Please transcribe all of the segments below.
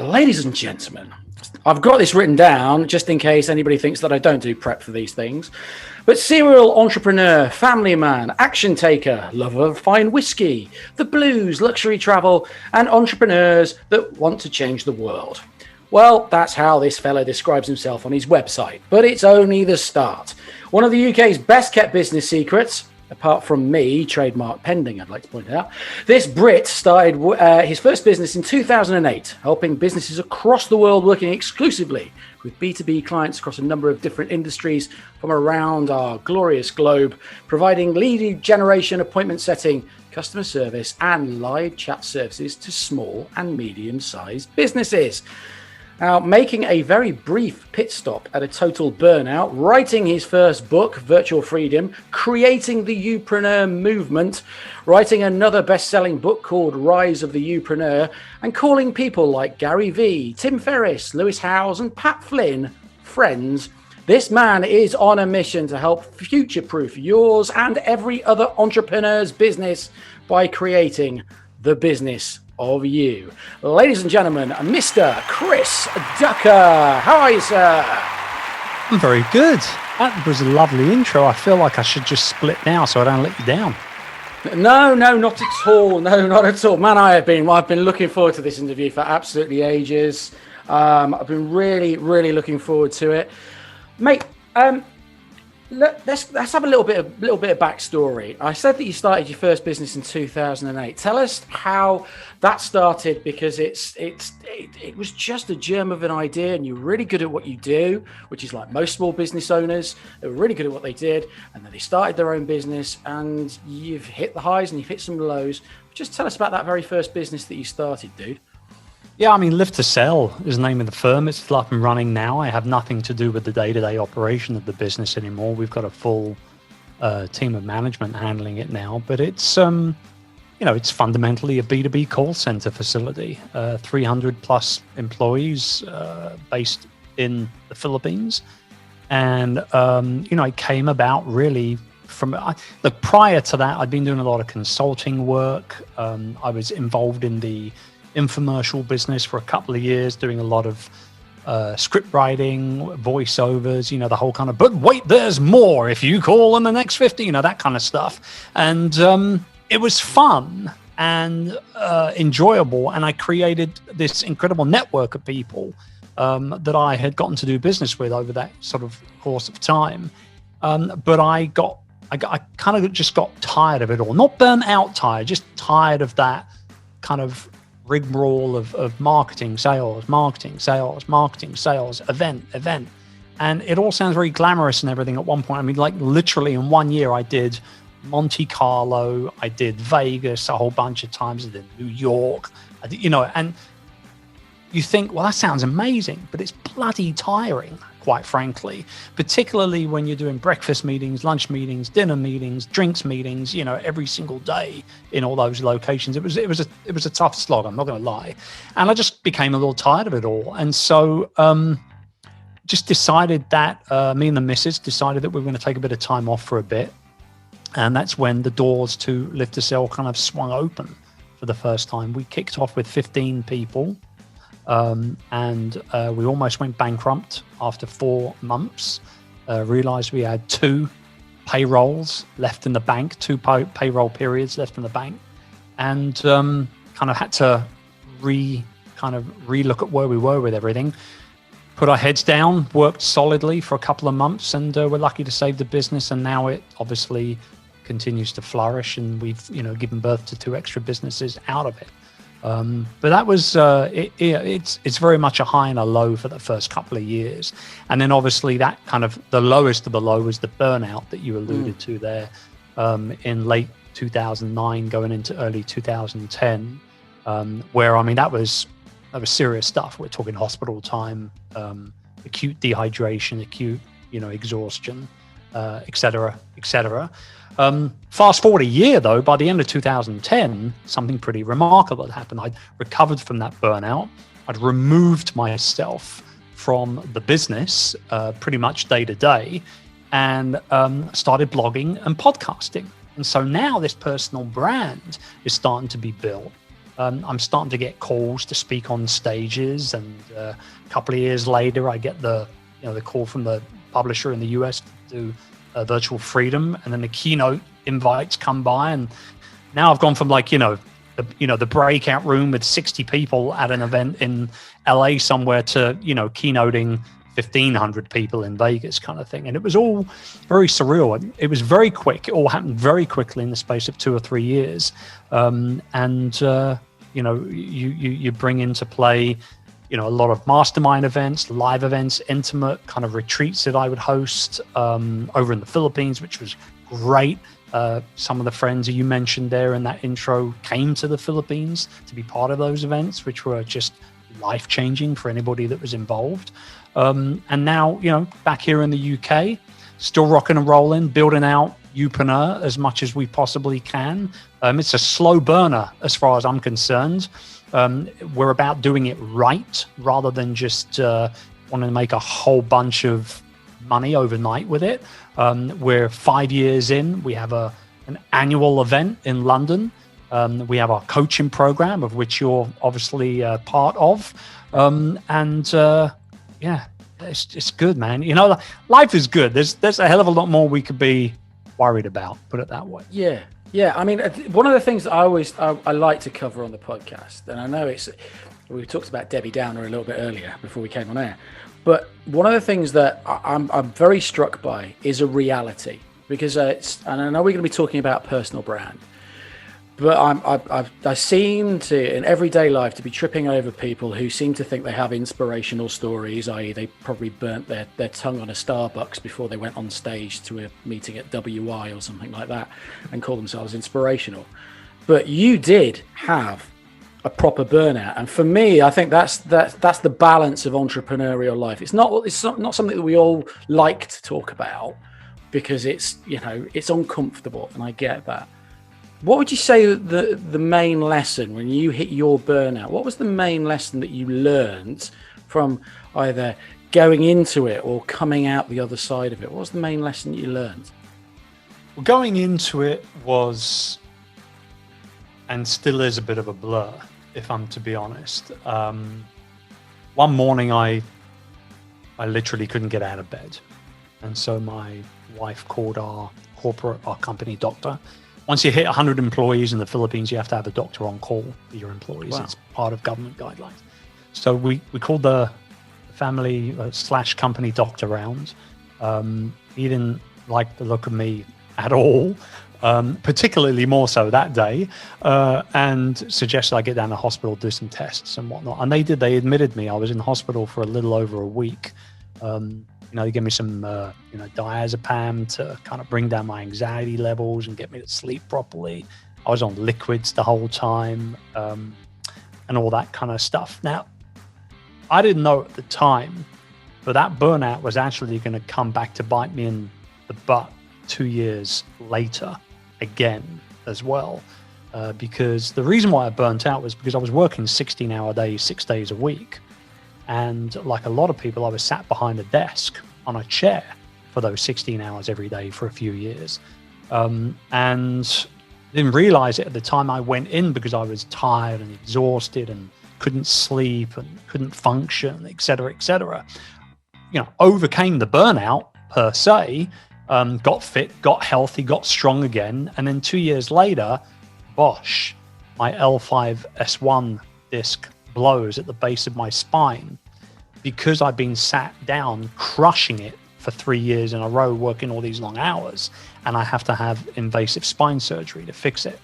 Ladies and gentlemen, I've got this written down just in case anybody thinks that I don't do prep for these things. But serial entrepreneur, family man, action taker, lover of fine whiskey, the blues, luxury travel, and entrepreneurs that want to change the world. Well, that's how this fellow describes himself on his website, but it's only the start. One of the UK's best kept business secrets, apart from me, trademark pending, I'd like to point out. This Brit started his first business in 2008, helping businesses across the world working exclusively with B2B clients across a number of different industries from around our glorious globe, providing lead generation, appointment setting, customer service, and live chat services to small and medium-sized businesses. Now, making a very brief pit stop at a total burnout, writing his first book, Virtual Freedom, creating the Youpreneur movement, writing another best-selling book called Rise of the Youpreneur, and calling people like Gary Vee, Tim Ferriss, Lewis Howes, and Pat Flynn friends. This man is on a mission to help future-proof yours and every other entrepreneur's business by creating the business of you. Ladies and gentlemen, Mr. Chris Ducker. How are you, sir? I'm very good. That was a lovely intro. I feel like I should just split now so I don't let you down. No, not at all. No, not at all. Man, I've been looking forward to this interview for absolutely ages. I've been really looking forward to it. Mate, let's have a little bit of backstory. I said that you started your first business in 2008. Tell us how that started, because it was just a germ of an idea, and you're really good at what you do, which is like most small business owners. They were really good at what they did, and then they started their own business, and you've hit the highs and you've hit some lows. Just tell us about that very first business that you started, dude. Yeah, I mean, Live to Sell is the name of the firm. It's still up and running now. I have nothing to do with the day-to-day operation of the business anymore. We've got a full team of management handling it now, but it's it's fundamentally a B2B call center facility, 300 plus employees based in the Philippines. And, it came about really from, prior to that, I'd been doing a lot of consulting work. I was involved in the infomercial business for a couple of years, doing a lot of script writing, voiceovers, the whole kind of, but wait, there's more if you call in the next 50, that kind of stuff. And it was fun and enjoyable. And I created this incredible network of people that I had gotten to do business with over that sort of course of time. But I kind of just got tired of it all. Not burnt out tired, just tired of that kind of rigmarole of marketing, sales, event. And it all sounds very glamorous and everything at one point. I mean, like literally in 1 year, I did Monte Carlo, I did Vegas a whole bunch of times, I did New York, and you think, well, that sounds amazing, but it's bloody tiring, quite frankly, particularly when you're doing breakfast meetings, lunch meetings, dinner meetings, drinks meetings, every single day in all those locations. It was a tough slog, I'm not going to lie. And I just became a little tired of it all. And so just decided that me and the missus decided that we were going to take a bit of time off for a bit. And that's when the doors to Live to Sell kind of swung open for the first time. We kicked off with 15 people. And we almost went bankrupt after 4 months. Realized we had 2 payrolls left in the bank, 2 payroll periods left in the bank, and kind of had to re-look at where we were with everything. Put our heads down, worked solidly for a couple of months, and we're lucky to save the business. And now it obviously continues to flourish, and we've given birth to 2 extra businesses out of it. But that was it's very much a high and a low for the first couple of years, and then obviously that kind of the lowest of the low was the burnout that you alluded to there in late 2009 going into early 2010, where I mean that was serious stuff. We're talking hospital time, acute dehydration, acute exhaustion, etc. Fast forward a year, though, by the end of 2010, something pretty remarkable had happened. I'd recovered from that burnout. I'd removed myself from the business pretty much day to day, and started blogging and podcasting. And so now this personal brand is starting to be built. I'm starting to get calls to speak on stages, and a couple of years later, I get the call from the publisher in the US to do Virtual Freedom, and then the keynote invites come by, and now I've gone from the breakout room with 60 people at an event in LA somewhere to keynoting 1,500 people in Vegas kind of thing. And it was all very surreal. It was very quick. It all happened very quickly in the space of 2 or 3 years. You bring into play, a lot of mastermind events, live events, intimate kind of retreats that I would host over in the Philippines, which was great. Some of the friends that you mentioned there in that intro came to the Philippines to be part of those events, which were just life-changing for anybody that was involved. And now, back here in the UK, still rocking and rolling, building out Youpreneur as much as we possibly can. It's a slow burner as far as I'm concerned. We're about doing it right rather than just wanting to make a whole bunch of money overnight with it. We're 5 years in. We have an annual event in London. We have our coaching program, of which you're obviously part of. It's good, man. Life is good. There's a hell of a lot more we could be worried about, put it that way. Yeah. I mean, one of the things that I like to cover on the podcast, and I know we talked about Debbie Downer a little bit earlier before we came on air, but one of the things that I'm very struck by is a reality, because and I know we're going to be talking about personal brand, but I seem to, in everyday life, to be tripping over people who seem to think they have inspirational stories, i.e. they probably burnt their tongue on a Starbucks before they went on stage to a meeting at WI or something like that and call themselves inspirational. But you did have a proper burnout, and for me, I think that's the balance of entrepreneurial life. It's not something that we all like to talk about because it's uncomfortable, and I get that. What would you say the main lesson when you hit your burnout? What was the main lesson that you learned from either going into it or coming out the other side of it? What was the main lesson you learned? Well, going into it was, and still is, a bit of a blur, if I'm to be honest. One morning I literally couldn't get out of bed. And so my wife called our company doctor. Once you hit 100 employees in the Philippines, you have to have a doctor on call for your employees. Wow. It's part of government guidelines. So we called the family / company doctor round. He didn't like the look of me at all, particularly more so that day, and suggested I get down to hospital, do some tests and whatnot. And they did. They admitted me. I was in hospital for a little over a week. They gave me some, diazepam to kind of bring down my anxiety levels and get me to sleep properly. I was on liquids the whole time, and all that kind of stuff. Now, I didn't know at the time, but that burnout was actually going to come back to bite me in the butt 2 years later again as well. Because the reason why I burnt out was because I was working 16-hour days, 6 days a week. And like a lot of people, I was sat behind a desk on a chair for those 16 hours every day for a few years. And didn't realize it at the time I went in because I was tired and exhausted and couldn't sleep and couldn't function, et cetera, et cetera. Overcame the burnout per se, got fit, got healthy, got strong again. And then 2 years later, bosh, my L5-S1 disc blows at the base of my spine because I've been sat down crushing it for 3 years in a row, working all these long hours, and I have to have invasive spine surgery to fix it.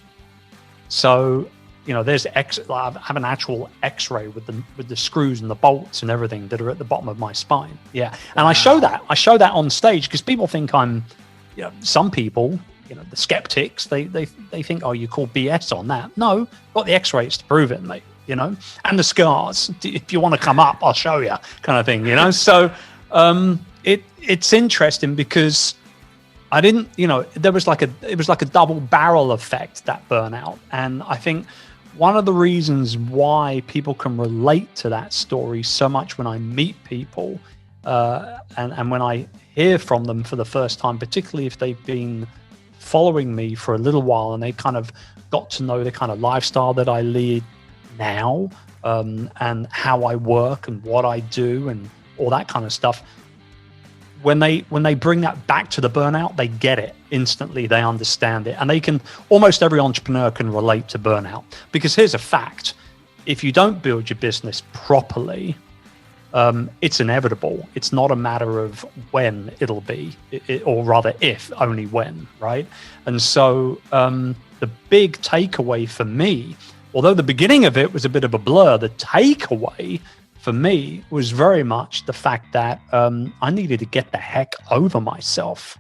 So, there's I have an actual X-ray with the screws and the bolts and everything that are at the bottom of my spine. Yeah, and wow. I show that on stage because people think I'm, some people, the skeptics, they think, oh, you call BS on that. No, got the X-rays to prove it, mate. And the scars. If you want to come up, I'll show you, kind of thing. So it's interesting because I didn't, it was like a double barrel effect, that burnout. And I think one of the reasons why people can relate to that story so much when I meet people and when I hear from them for the first time, particularly if they've been following me for a little while and they kind of got to know the kind of lifestyle that I lead, now, and how I work and what I do and all that kind of stuff. When they bring that back to the burnout, they get it instantly. They understand it, and they can. Almost every entrepreneur can relate to burnout, because here's a fact: if you don't build your business properly, it's inevitable. It's not a matter of when it'll be, or rather, if, only when, right? And so the big takeaway for me, although the beginning of it was a bit of a blur, the takeaway for me was very much the fact that I needed to get the heck over myself.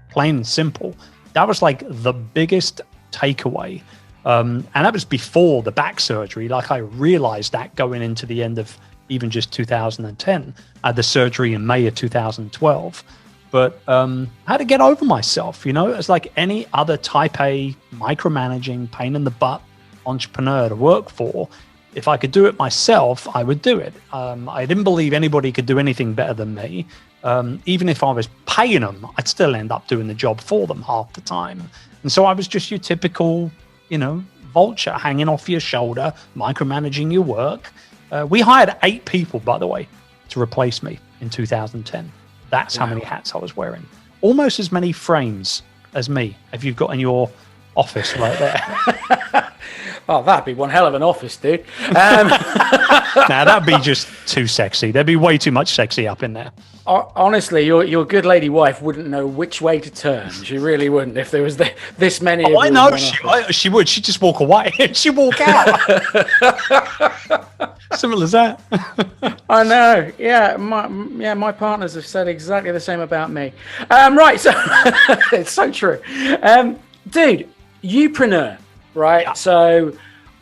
Plain and simple. That was like the biggest takeaway. And that was before the back surgery. Like, I realized that going into the end of even just 2010. I had the surgery in May of 2012. But I had to get over myself. It's like any other type A micromanaging, pain in the butt entrepreneur to work for. If I could do it myself, I would do it. I didn't believe anybody could do anything better than me. Even if I was paying them, I'd still end up doing the job for them half the time. And so I was just your typical, vulture hanging off your shoulder, micromanaging your work. We hired 8 people, by the way, to replace me in 2010. That's how many hats I was wearing. Almost as many frames as me, if you've got in your office right there. Oh, that'd be one hell of an office, dude. Now, that'd be just too sexy. There'd be way too much sexy up in there. Honestly, your good lady wife wouldn't know which way to turn. She really wouldn't if there was this many. Oh, I know she would. She'd just walk away. She'd walk out. Simple as that. I know. Yeah, my partners have said exactly the same about me. Right, so it's so true. Dude, Youpreneur. Right. Yeah. So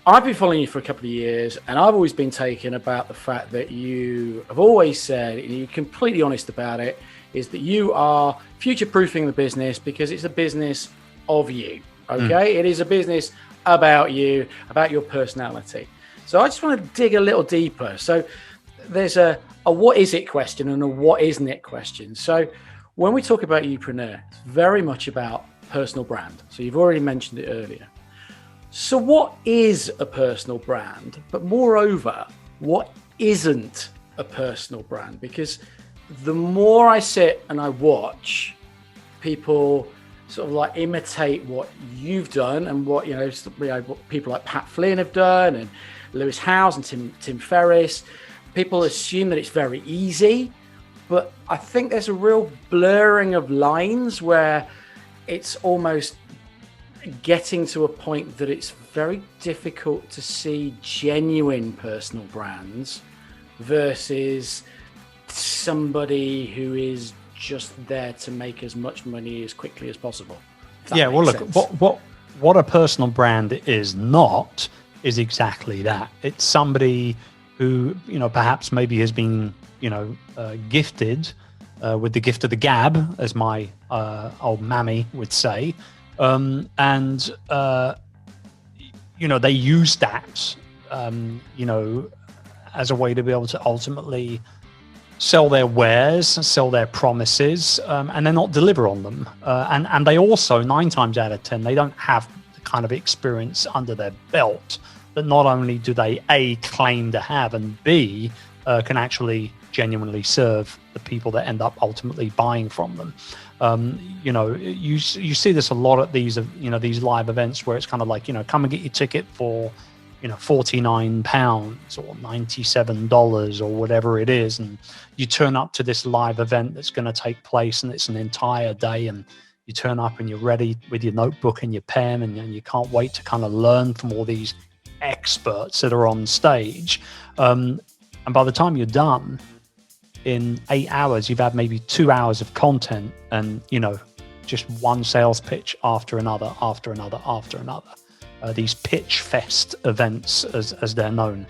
I've been following you for a couple of years, and I've always been taken about the fact that you have always said, and you're completely honest about it, is that you are future-proofing the business because it's a business of you. Okay. It is a business about you, about your personality. So I just want to dig a little deeper. So there's a what is it question and a what isn't it question. So when we talk about Youpreneur, it's very much about personal brand. So you've already mentioned it earlier. So what is a personal brand? But moreover, what isn't a personal brand? Because the more I sit and I watch people sort of like imitate what you've done and what what people like Pat Flynn have done and Lewis Howes and Tim Ferriss, people assume that it's very easy. But I think there's a real blurring of lines where it's almost getting to a point that it's very difficult to see genuine personal brands versus somebody who is just there to make as much money as quickly as possible. Yeah, well, look, what a personal brand is not is exactly that. It's somebody who, perhaps maybe has been, gifted with the gift of the gab, as my old mammy would say. They use that, as a way to be able to ultimately sell their wares, sell their promises, and then not deliver on them. And they also, 9 times out of 10, they don't have the kind of experience under their belt that not only do they A, claim to have, and B, can actually genuinely serve the people that end up ultimately buying from them. You see this a lot at these live events where it's kind of like, come and get your ticket for, £49 or $97 or whatever it is. And you turn up to this live event that's going to take place and it's an entire day, and you turn up and you're ready with your notebook and your pen, and you can't wait to kind of learn from all these experts that are on stage. And by the time you're done, in 8 hours, you've had maybe 2 hours of content and, just one sales pitch after another, after another, after another. These pitch fest events, as they're known.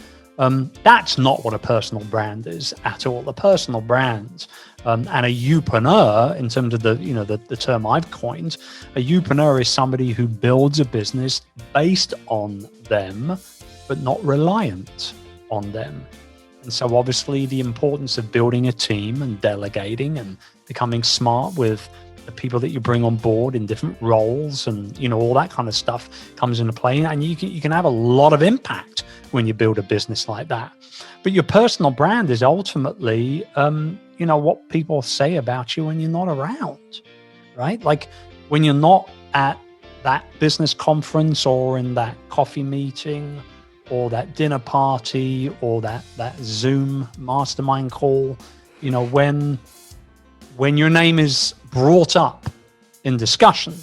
That's not what a personal brand is at all. A personal brand and a Youpreneur, in terms of the term I've coined, a Youpreneur is somebody who builds a business based on them, but not reliant on them. And so obviously the importance of building a team and delegating and becoming smart with the people that you bring on board in different roles and, all that kind of stuff comes into play. And you can have a lot of impact when you build a business like that. But your personal brand is ultimately, what people say about you when you're not around, right? Like when you're not at that business conference or in that coffee meeting or that dinner party or that Zoom mastermind call, when your name is brought up in discussion,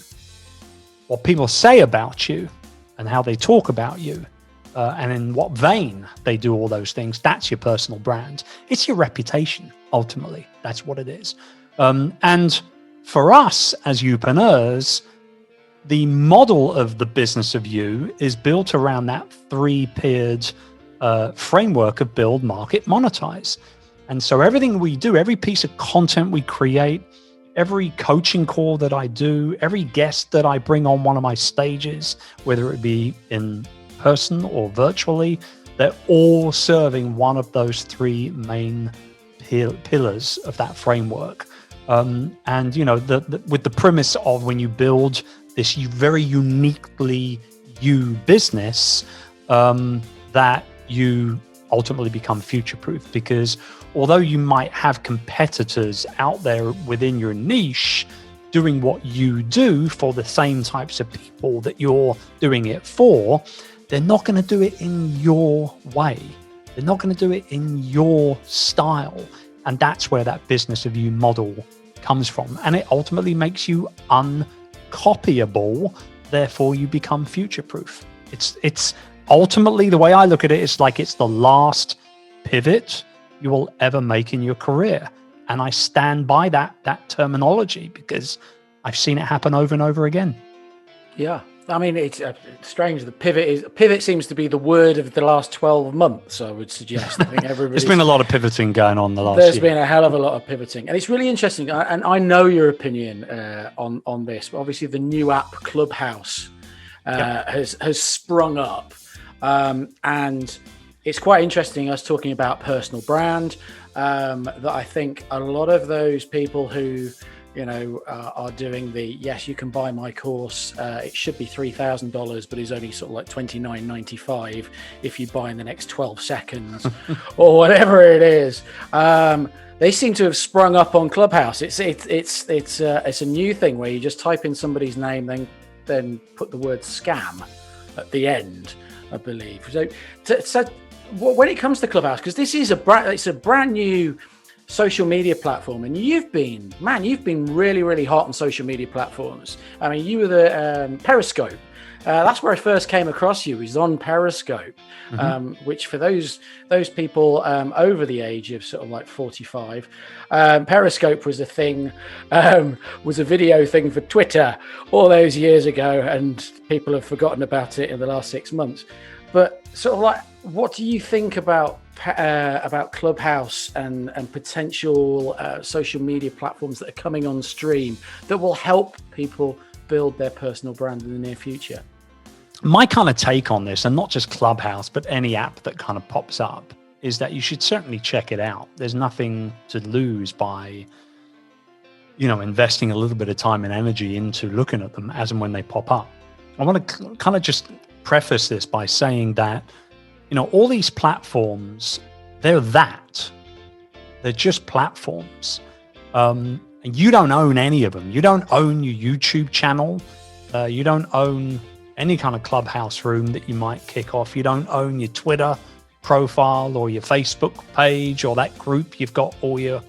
what people say about you and how they talk about you, and in what vein they do all those things, that's your personal brand. It's your reputation, ultimately. That's what it is. And for us as Youpreneurs, the model of the business of you is built around that 3-tiered framework of build, market, monetize. And so everything we do, every piece of content we create, every coaching call that I do, every guest that I bring on one of my stages, whether it be in person or virtually, they're all serving one of those 3 main pillars of that framework. And with the premise of when you build this very uniquely you business, that you ultimately become future-proof. Because although you might have competitors out there within your niche doing what you do for the same types of people that you're doing it for, they're not going to do it in your way. They're not going to do it in your style. And that's where that business of you model comes from. And it ultimately makes you uncopyable. Therefore, you become future-proof. It's ultimately, the way I look at it, it's like it's the last pivot you will ever make in your career. And I stand by that terminology because I've seen it happen over and over again. Yeah. I mean, it's strange. The pivot seems to be the word of the last 12 months, I would suggest. I think there's been a lot of pivoting going on the last year. There's year. been a hell of a lot of pivoting. And it's really interesting. And I know your opinion on this, but obviously the new app Clubhouse has sprung up. And it's quite interesting us talking about personal brand, that I think a lot of those people who are doing yes, you can buy my course. It should be $3,000, but is only sort of like $29.95 if you buy in the next 12 seconds or whatever it is. They seem to have sprung up on Clubhouse. It's a new thing where you just type in somebody's name, then put the word scam at the end, I believe. So when it comes to Clubhouse, because this is it's a brand new social media platform, and you've been really, really hot on social media platforms. I mean, you were the Periscope. That's where I first came across you, is on Periscope, which for those people over the age of sort of like 45, Periscope was a thing, was a video thing for Twitter all those years ago, and people have forgotten about it in the last 6 months. But sort of like, what do you think about Clubhouse and potential social media platforms that are coming on stream that will help people build their personal brand in the near future? My kind of take on this, and not just Clubhouse, but any app that kind of pops up, is that you should certainly check it out. There's nothing to lose by, investing a little bit of time and energy into looking at them as and when they pop up. I want to kind of just preface this by saying that, all these platforms, they're just platforms. And you don't own any of them. You don't own your YouTube channel. You don't own any kind of Clubhouse room that you might kick off. You don't own your Twitter profile or your Facebook page or that group you've got all your,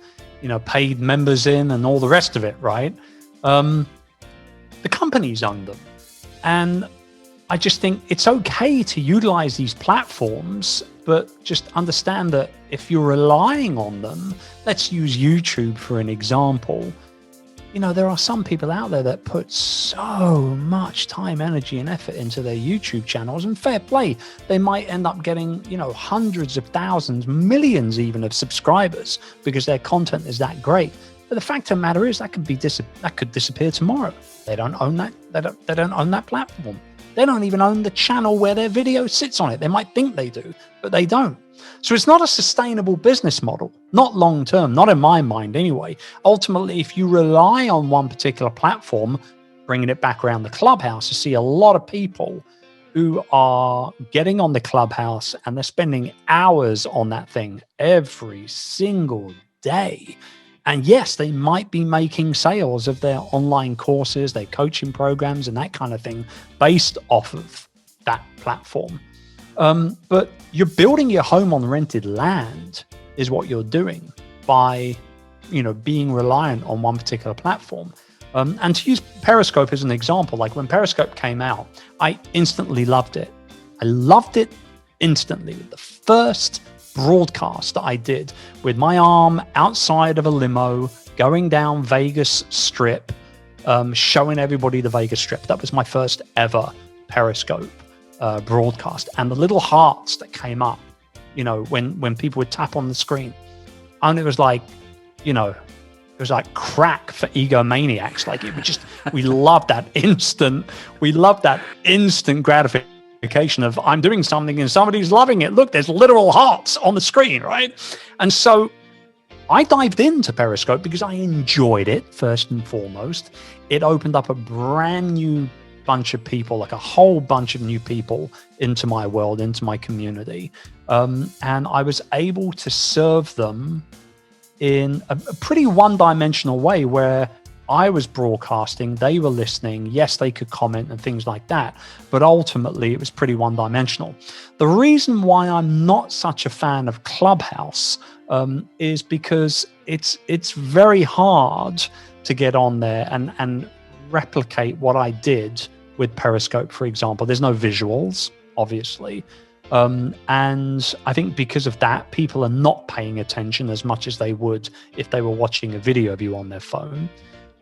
paid members in and all the rest of it, right? The companies own them. And I just think it's okay to utilize these platforms, but just understand that if you're relying on them, let's use YouTube for an example. There are some people out there that put so much time, energy, and effort into their YouTube channels, and fair play. They might end up getting, hundreds of thousands, millions even of subscribers because their content is that great. But the fact of the matter is that could disappear tomorrow. They don't own that. They don't own that platform. They don't even own the channel where their video sits on it. They might think they do, but they don't. So it's not a sustainable business model, not long term, not in my mind anyway. Ultimately, if you rely on one particular platform, bringing it back around the Clubhouse, you see a lot of people who are getting on the Clubhouse and they're spending hours on that thing every single day. And yes, they might be making sales of their online courses, their coaching programs and that kind of thing based off of that platform. But you're building your home on rented land is what you're doing by, being reliant on one particular platform. And to use Periscope as an example, like when Periscope came out, I instantly loved it. I loved it instantly. The first broadcast that I did with my arm outside of a limo, going down Vegas Strip, showing everybody the Vegas Strip. That was my first ever Periscope broadcast. And the little hearts that came up, when people would tap on the screen. And it was like, it was like crack for egomaniacs. Like it was just, we loved that instant gratification of I'm doing something and somebody's loving it. Look, there's literal hearts on the screen, right? And so I dived into Periscope because I enjoyed it first and foremost. It opened up a brand new bunch of people, like a whole bunch of new people into my world, into my community. And I was able to serve them in a pretty one-dimensional way where I was broadcasting, they were listening. Yes, they could comment and things like that, but ultimately it was pretty one-dimensional. The reason why I'm not such a fan of Clubhouse is because it's very hard to get on there and replicate what I did with Periscope, for example. There's no visuals, obviously. And I think because of that, people are not paying attention as much as they would if they were watching a video of you on their phone.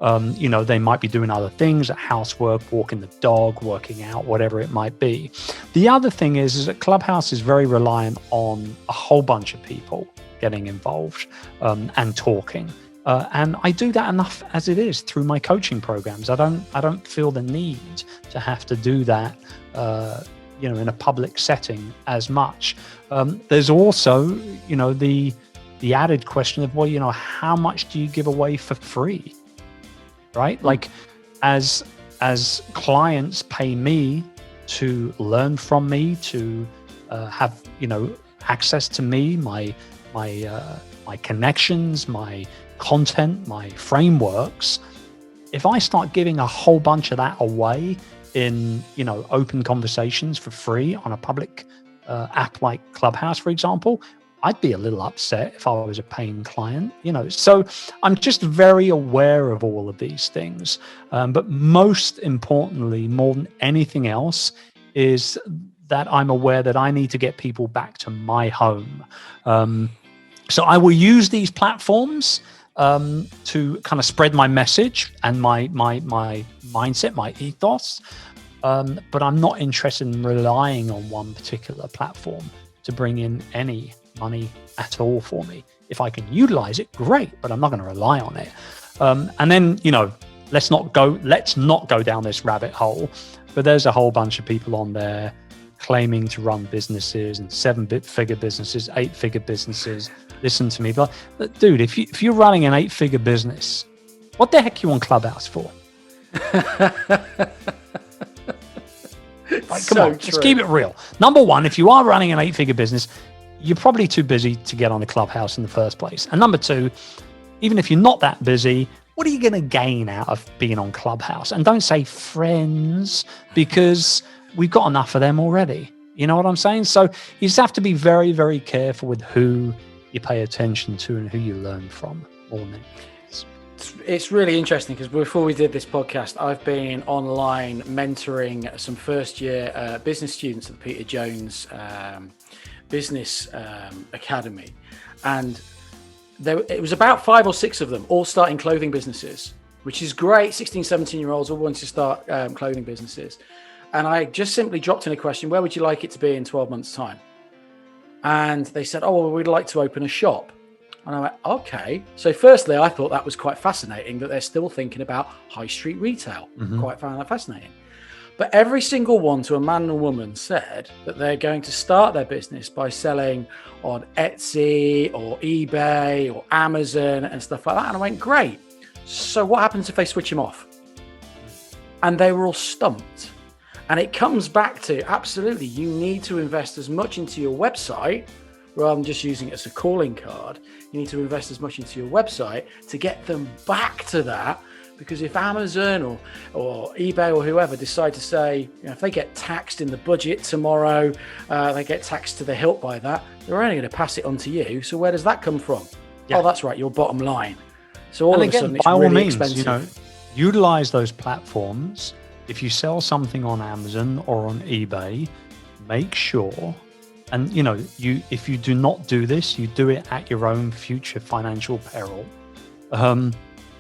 They might be doing other things, housework, walking the dog, working out, whatever it might be. The other thing is that Clubhouse is very reliant on a whole bunch of people getting involved and talking. And I do that enough as it is through my coaching programs. I don't feel the need to have to do that in a public setting as much. There's also, the added question of, well, how much do you give away for free, right? Like as clients pay me to learn from me, to have, access to me, my connections, my content, my frameworks, if I start giving a whole bunch of that away in open conversations for free on a public app like Clubhouse, for example, I'd be a little upset if I was a paying client, So I'm just very aware of all of these things. But most importantly, more than anything else, is that I'm aware that I need to get people back to my home. So I will use these platforms to kind of spread my message and my mindset, my ethos. But I'm not interested in relying on one particular platform to bring in any money at all for me. If I can utilize it, great, but I'm not going to rely on it. And then, let's not go down this rabbit hole, but there's a whole bunch of people on there claiming to run businesses and 7-figure businesses, 8-figure businesses. Listen to me, but dude, if you're running an 8-figure business, what the heck are you on Clubhouse for? Like, come on, let's keep it real. Number one, if you are running an 8-figure business, you're probably too busy to get on the Clubhouse in the first place. And number two, even if you're not that busy, what are you going to gain out of being on Clubhouse? And don't say friends, because we've got enough of them already. You know what I'm saying? So you just have to be very, very careful with who you pay attention to and who you learn from more than anything. It's really interesting because before we did this podcast, I've been online mentoring some first-year business students at the Peter Jones Business Academy. And it was about 5 or 6 of them all starting clothing businesses, which is great. 16, 17-year-olds all wanting to start clothing businesses. And I just simply dropped in a question, where would you like it to be in 12 months' time? And they said, oh, well, we'd like to open a shop. And I went, okay. So firstly, I thought that was quite fascinating that they're still thinking about high street retail. Mm-hmm. Quite found that fascinating. But every single one, to a man and a woman, said that they're going to start their business by selling on Etsy or eBay or Amazon and stuff like that. And I went, great. So what happens if they switch them off? And they were all stumped. And it comes back to, absolutely, you need to invest as much into your website rather than just using it as a calling card. You need to invest as much into your website to get them back to that. Because if Amazon or eBay or whoever decide to say, if they get taxed in the budget tomorrow, they get taxed to the hilt by that, they're only going to pass it on to you. So where does that come from? Yeah. Oh, that's right, your bottom line. So all of a sudden it's really expensive. Utilize those platforms. If you sell something on Amazon or on eBay, make sure, and if you do not do this, you do it at your own future financial peril.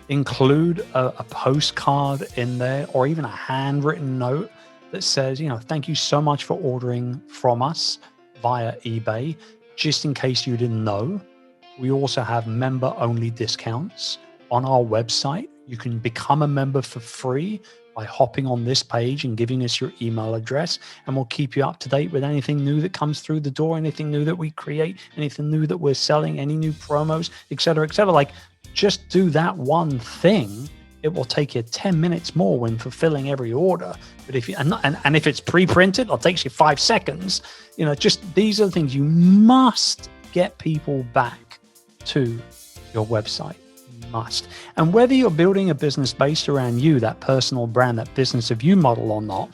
Include a postcard in there, or even a handwritten note that says, thank you so much for ordering from us via eBay. Just in case you didn't know, we also have member-only discounts on our website. You can become a member for free by hopping on this page and giving us your email address, and we'll keep you up to date with anything new that comes through the door, anything new that we create, anything new that we're selling, any new promos, et cetera, et cetera. Just do that one thing. It will take you 10 minutes more when fulfilling every order. But if you and if it's pre-printed, it takes you 5 seconds. Just these are the things you must get people back to your website. Must. And whether you're building a business based around you, that personal brand, that business of you model or not,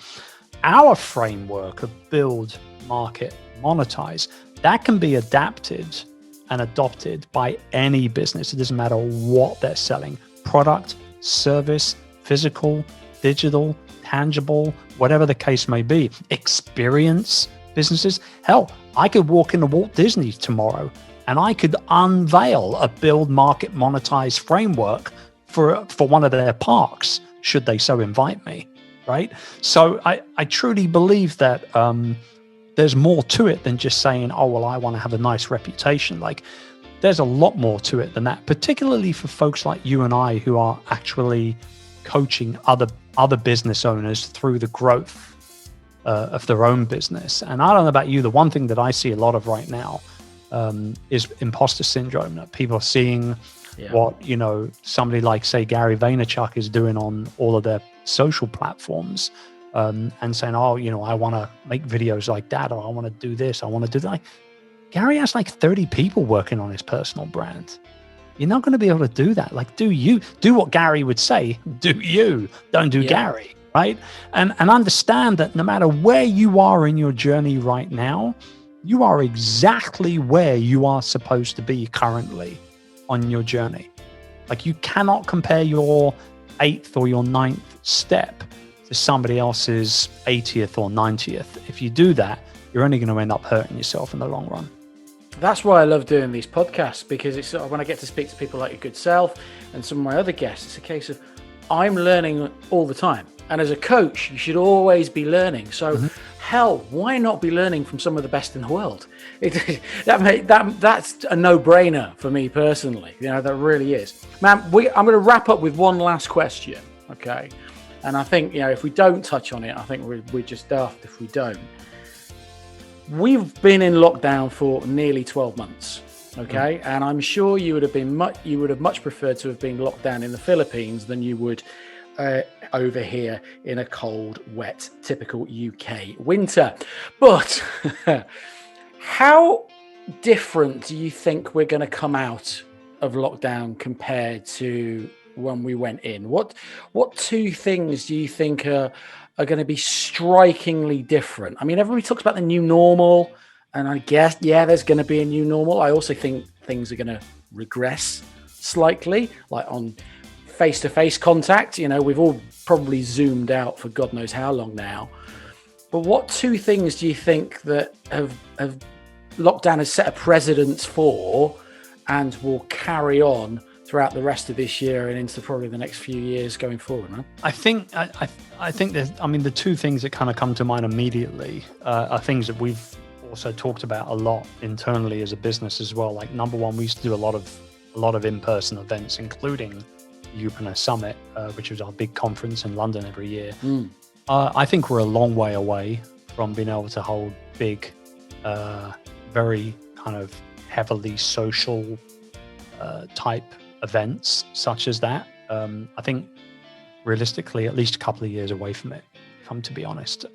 our framework of build, market, monetize, that can be adapted and adopted by any business. It doesn't matter what they're selling: product, service, physical, digital, tangible, whatever the case may be. Experience businesses. Hell, I could walk into Walt Disney tomorrow and I could unveil a build, market, monetize framework for one of their parks, should they so invite me, right? So I truly believe that there's more to it than just saying, oh, well, I want to have a nice reputation. There's a lot more to it than that, particularly for folks like you and I who are actually coaching other business owners through the growth of their own business. And I don't know about you, the one thing that I see a lot of right now is imposter syndrome. That people are seeing what, somebody like, say, Gary Vaynerchuk is doing on all of their social platforms. And saying, oh, I want to make videos like that, or I want to do this, I want to do that. Gary has 30 people working on his personal brand. You're not going to be able to do that. Do what Gary would say. Do you? Don't do Gary, right? And understand that no matter where you are in your journey right now, you are exactly where you are supposed to be currently on your journey. You cannot compare your 8th or your 9th step to somebody else's 80th or 90th. If you do that, you're only going to end up hurting yourself in the long run. That's why I love doing these podcasts, because it's when I get to speak to people like your good self and some of my other guests, it's a case of I'm learning all the time. And as a coach, you should always be learning. So hell, why not be learning from some of the best in the world? That's a no-brainer for me personally. That really is. Man, I'm going to wrap up with one last question, okay? And I think, if we don't touch on it, I think we're just daft if we don't. We've been in lockdown for nearly 12 months, okay? And I'm sure you would have much preferred to have been locked down in the Philippines than you would over here in a cold, wet, typical UK winter. But how different do you think we're going to come out of lockdown compared to when we went in? What two things do you think are going to be strikingly different? I mean, everybody talks about the new normal, and I guess, there's going to be a new normal. I also think things are going to regress slightly, on face-to-face contact. We've all probably zoomed out for God knows how long now. But what two things do you think that have lockdown has set a precedent for and will carry on throughout the rest of this year and into probably the next few years going forward, man? I think there's, the two things that kind of come to mind immediately are things that we've also talked about a lot internally as a business as well. Number one, we used to do a lot of in-person events, including Youpreneur Summit, which is our big conference in London every year. I think we're a long way away from being able to hold big, very kind of heavily social type events such as that. I think realistically, at least a couple of years away from it. outcome, to be honest.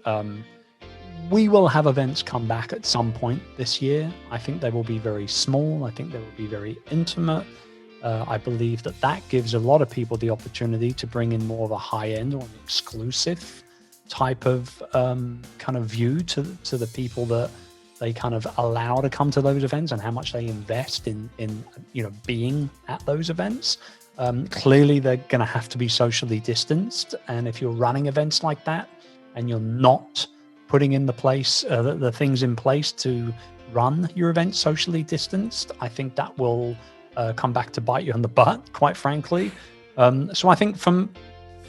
We will have events come back at some point this year. I think they will be very small. I think they will be very intimate. I believe that gives a lot of people the opportunity to bring in more of a high-end or an exclusive type of kind of view to the people that they kind of allow to come to those events and how much they invest in being at those events. Clearly, they're going to have to be socially distanced. And if you're running events like that and you're not putting in the things in place to run your event socially distanced, I think that will come back to bite you in the butt, quite frankly. So I think from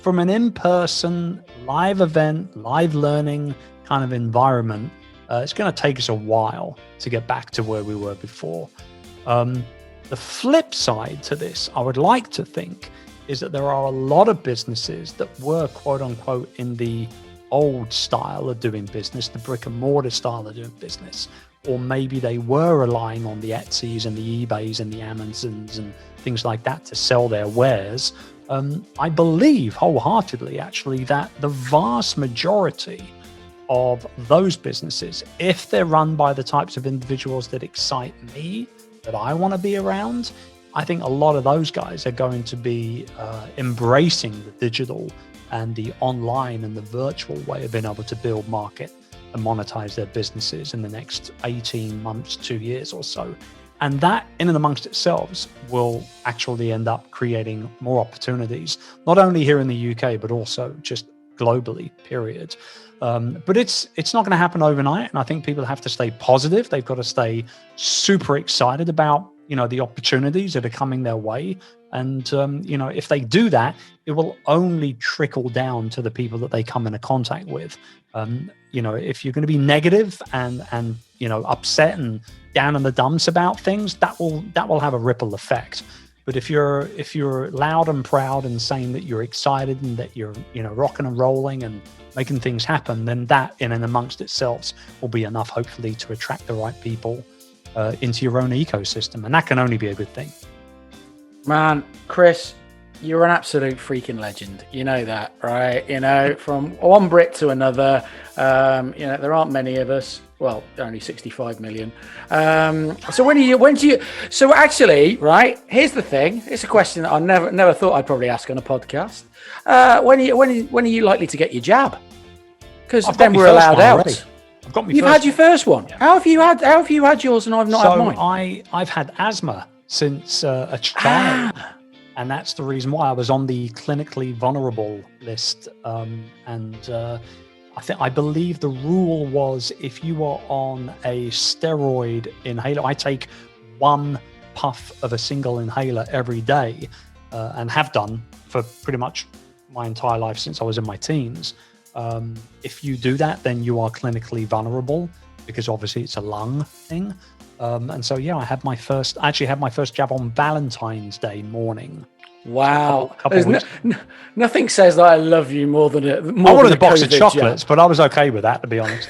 an in-person live event, live learning kind of environment, it's going to take us a while to get back to where we were before. The flip side to this, I would like to think, is that there are a lot of businesses that were, quote unquote, in the old style of doing business, the brick and mortar style of doing business, or maybe they were relying on the Etsy's and the eBays and the Amazons and things like that to sell their wares. I believe wholeheartedly, actually, that the vast majority of those businesses, if they're run by the types of individuals that excite me, that I want to be around, I think a lot of those guys are going to be embracing the digital and the online and the virtual way of being able to build, market, and monetize their businesses in the next 18 months, 2 years or so. And that in and amongst itself will actually end up creating more opportunities, not only here in the UK, but also just globally, period. But it's not going to happen overnight. And I think people have to stay positive. They've got to stay super excited about, the opportunities that are coming their way. And, if they do that, it will only trickle down to the people that they come into contact with. If you're going to be negative and upset and down in the dumps about things, that will have a ripple effect. But if you're loud and proud and saying that you're excited and that you're rocking and rolling and making things happen, then that in and amongst itself will be enough, hopefully, to attract the right people into your own ecosystem, and that can only be a good thing. Man, Chris, you're an absolute freaking legend. You know that, right? From one Brit to another. There aren't many of us. Well, only 65 million. So actually, right, here's the thing. It's a question that I never thought I'd probably ask on a podcast. When are you likely to get your jab? Because then we're allowed out. Already. I've got You've had your first one. Yeah. How have you had yours and I've not had mine? I've had asthma since a child. And that's the reason why I was on the clinically vulnerable list. I believe the rule was if you are on a steroid inhaler, I take one puff of a single inhaler every day and have done for pretty much my entire life since I was in my teens. If you do that, then you are clinically vulnerable because obviously it's a lung thing. And so, I had my first jab on Valentine's Day morning. Wow. Nothing says that I love you more than I wanted a box of chocolates, but I was okay with that, to be honest.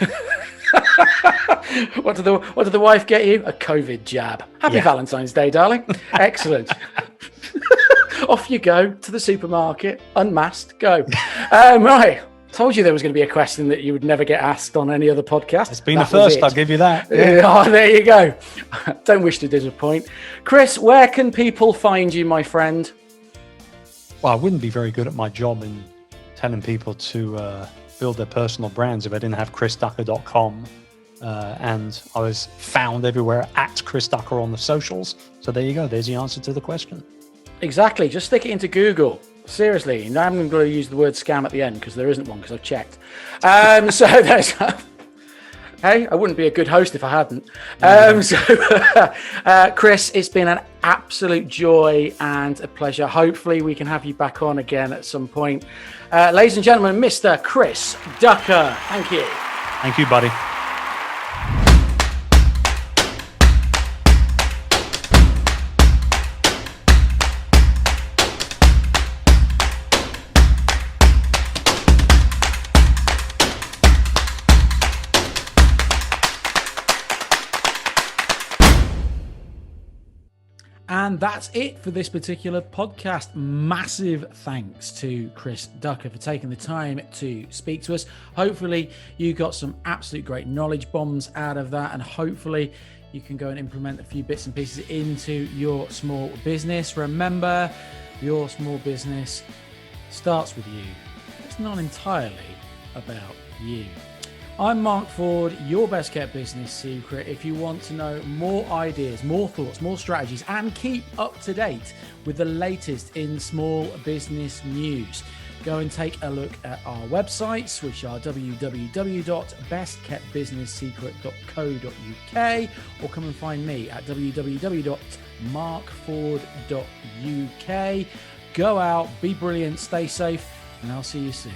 What did the wife get you? A COVID jab. Happy Valentine's Day, darling. Excellent. Off you go to the supermarket, unmasked, go. Right. Told you there was going to be a question that you would never get asked on any other podcast. It's been the first, I'll give you that. Yeah. Oh, there you go. Don't wish to disappoint. Chris, where can people find you, my friend? Well, I wouldn't be very good at my job in telling people to build their personal brands if I didn't have chrisducker.com. And I was found everywhere at Chris Ducker on the socials. So there you go. There's the answer to the question. Exactly. Just stick it into Google. Seriously. Now I'm going to use the word scam at the end because there isn't one because I've checked. So there's... Hey, I wouldn't be a good host if I hadn't. Chris, it's been an absolute joy and a pleasure. Hopefully we can have you back on again at some point. Ladies and gentlemen, Mr. Chris Ducker. Thank you. Thank you, buddy. And that's it for this particular podcast. Massive thanks to Chris Ducker for taking the time to speak to us. Hopefully you got some absolute great knowledge bombs out of that, and hopefully you can go and implement a few bits and pieces into your small business. Remember, your small business starts with you. It's not entirely about you. I'm Marc Ford, your best kept business secret. If you want to know more ideas, more thoughts, more strategies, and keep up to date with the latest in small business news, go and take a look at our websites, which are www.bestkeptbusinesssecret.co.uk, or come and find me at www.markford.uk. Go out, be brilliant, stay safe, and I'll see you soon.